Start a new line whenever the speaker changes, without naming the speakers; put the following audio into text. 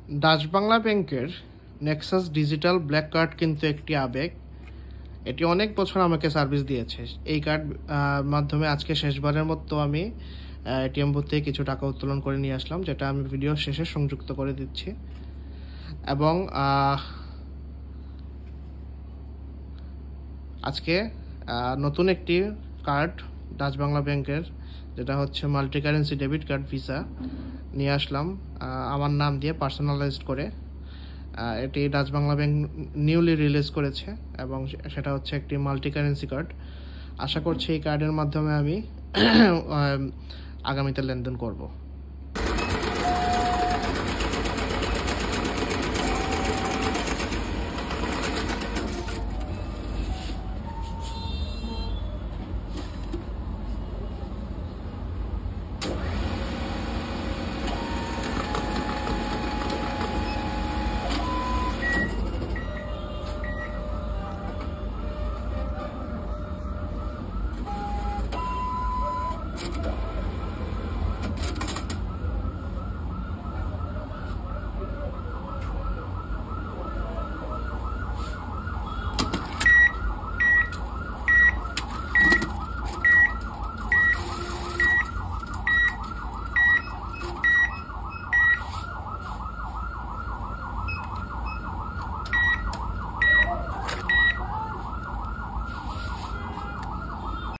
Dutch Bangla ব্যাংকের Nexus digital black card কিন্তু একটি আবেগ। এটি অনেক বছর আমাকে সার্ভিস দিয়েছে। এই কার্ড মাধ্যমে আজকে শেষবারের মতো আমি এটিএম বুথ থেকে কিছু টাকা উত্তোলন করে নিয়ে আসলাম, যেটা আমি ভিডিও শেষে সংযুক্ত করে দিচ্ছি। এবং আজকে নতুন একটি কার্ড ডাচ বাংলা ব্যাংকের, যেটা হচ্ছে multi currency debit card visa, নিয়ে আসলাম আমার নাম দিয়ে পার্সোনালাইজড করে। এটি Dutch Bangla bank newly release করেছে এবং সেটা হচ্ছে একটি মাল্টি কারেন্সি কার্ড। আশা করছি এই কার্ডের মাধ্যমে আমি আগামীতে লেনদেন করব।